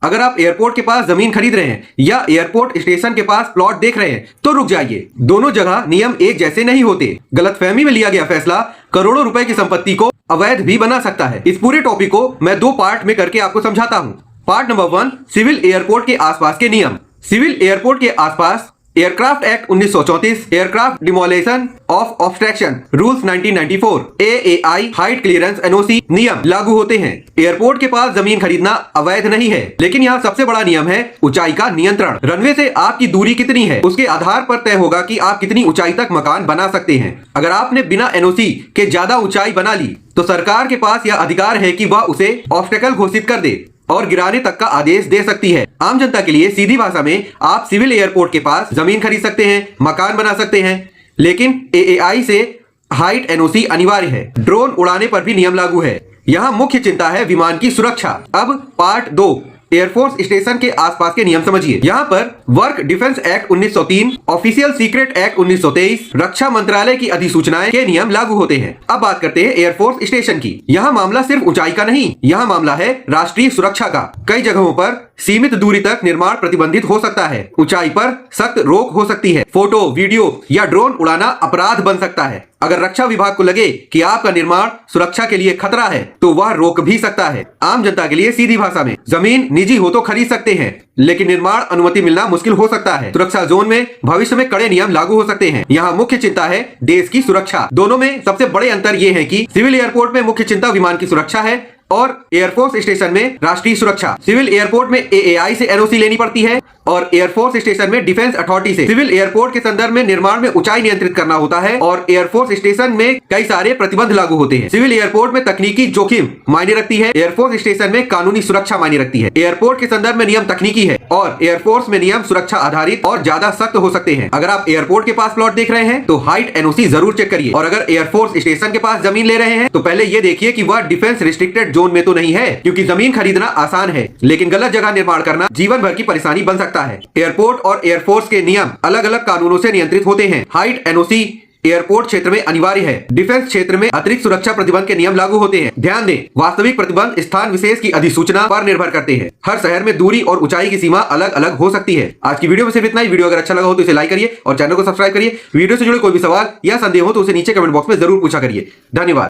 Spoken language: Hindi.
अगर आप एयरपोर्ट के पास जमीन खरीद रहे हैं या एयरपोर्ट स्टेशन के पास प्लॉट देख रहे हैं तो रुक जाइए। दोनों जगह नियम एक जैसे नहीं होते। गलतफहमी में लिया गया फैसला करोड़ों रुपए की संपत्ति को अवैध भी बना सकता है। इस पूरे टॉपिक को मैं 2 पार्ट में करके आपको समझाता हूँ। पार्ट नंबर 1, सिविल एयरपोर्ट के आसपास के नियम। सिविल एयरपोर्ट के आसपास aircraft act 1934, aircraft demolition of obstruction rules 1994, AAI height clearance NOC नियम लागू होते हैं। एयरपोर्ट के पास जमीन खरीदना अवैध नहीं है, लेकिन यहाँ सबसे बड़ा नियम है ऊंचाई का नियंत्रण। रनवे से आपकी दूरी कितनी है उसके आधार पर तय होगा कि आप कितनी ऊंचाई तक मकान बना सकते हैं। अगर आपने बिना NOC के ज्यादा ऊंचाई बना ली तो सरकार के पास यह अधिकार है कि वह उसे ऑब्स्टेकल घोषित कर दे और गिराने तक का आदेश दे सकती है। आम जनता के लिए सीधी भाषा में आप सिविल एयरपोर्ट के पास जमीन खरीद सकते हैं, मकान बना सकते हैं, लेकिन AAI से हाइट NOC अनिवार्य है। ड्रोन उड़ाने पर भी नियम लागू है। यहाँ मुख्य चिंता है विमान की सुरक्षा। अब पार्ट 2, एयरफोर्स स्टेशन के आसपास के नियम समझिए। यहाँ पर work defence act 1903, official secret act 1923, रक्षा मंत्रालय की अधिसूचनाएं के नियम लागू होते हैं। अब बात करते हैं एयरफोर्स स्टेशन की। यहाँ मामला सिर्फ ऊंचाई का नहीं, यहाँ मामला है राष्ट्रीय सुरक्षा का। कई जगहों पर सीमित दूरी तक निर्माण प्रतिबंधित हो सकता है। ऊंचाई पर सख्त रोक हो सकती है। फोटो, वीडियो या ड्रोन उड़ाना अपराध बन सकता है। अगर रक्षा विभाग को लगे कि आपका निर्माण सुरक्षा के लिए खतरा है तो वह रोक भी सकता है। आम जनता के लिए सीधी भाषा में, जमीन निजी हो तो खरीद सकते हैं, लेकिन निर्माण अनुमति मिलना मुश्किल हो सकता है। सुरक्षा जोन में भविष्य में कड़े नियम लागू हो सकते हैं। यहाँ मुख्य चिंता है देश की सुरक्षा। दोनों में सबसे बड़े अंतर ये है कि सिविल एयरपोर्ट में मुख्य चिंता विमान की सुरक्षा है और एयरफोर्स स्टेशन में राष्ट्रीय सुरक्षा। सिविल एयरपोर्ट में AAI से NOC लेनी पड़ती है और एयरफोर्स स्टेशन में डिफेंस अथॉरिटी से। सिविल एयरपोर्ट के संदर्भ में निर्माण में ऊंचाई नियंत्रित करना होता है और एयरफोर्स स्टेशन में कई सारे प्रतिबंध लागू होते हैं। सिविल एयरपोर्ट में तकनीकी जोखिम मायने रखती है, एयरफोर्स स्टेशन में कानूनी सुरक्षा मायने रखती है। एयरपोर्ट के संदर्भ में नियम तकनीकी है और एयरफोर्स में नियम सुरक्षा आधारित और ज्यादा सख्त हो सकते हैं। अगर आप एयरपोर्ट के पास प्लॉट देख रहे हैं तो हाइट NOC जरूर चेक करिए, और अगर एयरफोर्स स्टेशन के पास जमीन ले रहे हैं तो पहले ये देखिए कि वह डिफेंस रिस्ट्रिक्टेड जोन में तो नहीं है, क्योंकि जमीन खरीदना आसान है लेकिन गलत जगह निर्माण करना जीवन भर की परेशानी बन सकता है। एयरपोर्ट और एयरफोर्स के नियम अलग अलग कानूनों से नियंत्रित होते हैं। हाइट NOC एयरपोर्ट क्षेत्र में अनिवार्य है। डिफेंस क्षेत्र में अतिरिक्त सुरक्षा प्रतिबंध के नियम लागू होते हैं। ध्यान दें, वास्तविक प्रतिबंध स्थान विशेष की अधिसूचना पर निर्भर करते हैं। हर शहर में दूरी और ऊंचाई की सीमा अलग अलग हो सकती है। आज की वीडियो में सिर्फ इतना ही। वीडियो अगर अच्छा लगा हो तो इसे लाइक करिए और चैनल को सब्सक्राइब करिए। वीडियो से जुड़े कोई भी सवाल या संदेह हो तो उसे नीचे कमेंट बॉक्स में जरूर पूछा करिए। धन्यवाद।